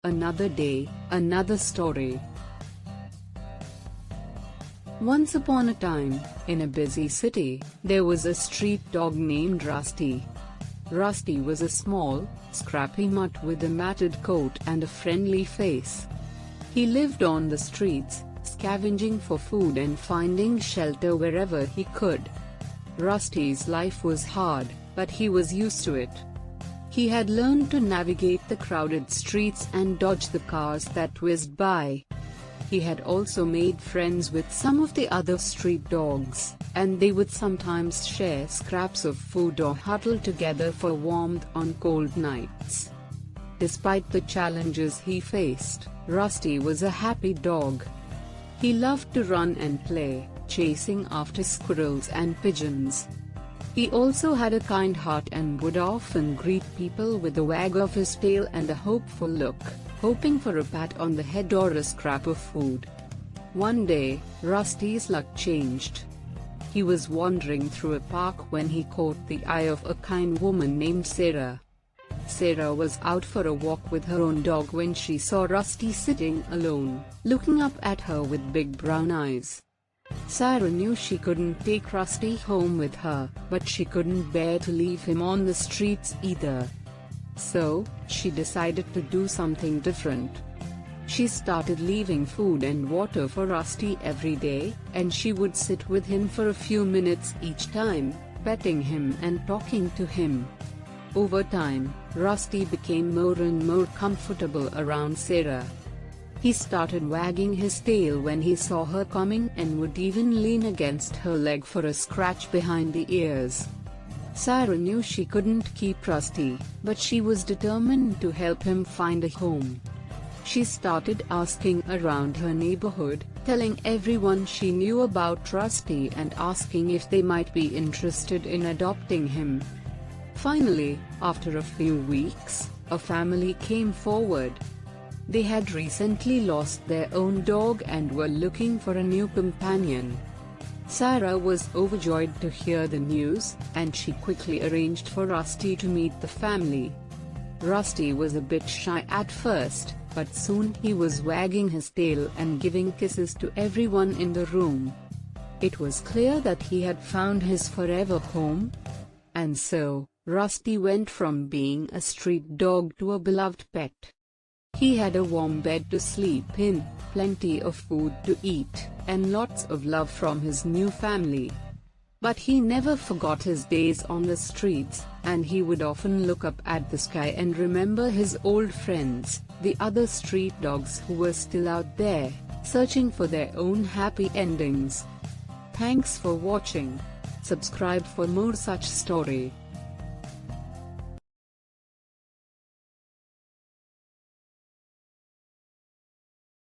Another day, another story. Once upon a time, in a busy city, there was a street dog named Rusty. Rusty was a small, scrappy mutt with a matted coat and a friendly face. He lived on the streets, scavenging for food and finding shelter wherever he could. Rusty's life was hard, but he was used to it. He had learned to navigate the crowded streets and dodge the cars that whizzed by. He had also made friends with some of the other street dogs, and they would sometimes share scraps of food or huddle together for warmth on cold nights. Despite the challenges he faced, Rusty was a happy dog. He loved to run and play, chasing after squirrels and pigeons. He also had a kind heart and would often greet people with a wag of his tail and a hopeful look, hoping for a pat on the head or a scrap of food. One day, Rusty's luck changed. He was wandering through a park when he caught the eye of a kind woman named Sarah. Sarah was out for a walk with her own dog when she saw Rusty sitting alone, looking up at her with big brown eyes. Sarah knew she couldn't take Rusty home with her, but she couldn't bear to leave him on the streets either. So, she decided to do something different. She started leaving food and water for Rusty every day, and she would sit with him for a few minutes each time, petting him and talking to him. Over time, Rusty became more and more comfortable around Sarah. He started wagging his tail when he saw her coming and would even lean against her leg for a scratch behind the ears. Sarah knew she couldn't keep Rusty, but she was determined to help him find a home. She started asking around her neighborhood, telling everyone she knew about Rusty and asking if they might be interested in adopting him. Finally, after a few weeks, a family came forward. They had recently lost their own dog and were looking for a new companion. Sarah was overjoyed to hear the news, and she quickly arranged for Rusty to meet the family. Rusty was a bit shy at first, but soon he was wagging his tail and giving kisses to everyone in the room. It was clear that he had found his forever home. And so, Rusty went from being a street dog to a beloved pet. He had a warm bed to sleep in, plenty of food to eat, and lots of love from his new family. But he never forgot his days on the streets, and he would often look up at the sky and remember his old friends, the other street dogs who were still out there, searching for their own happy endings. Thanks for watching. Subscribe for more such story.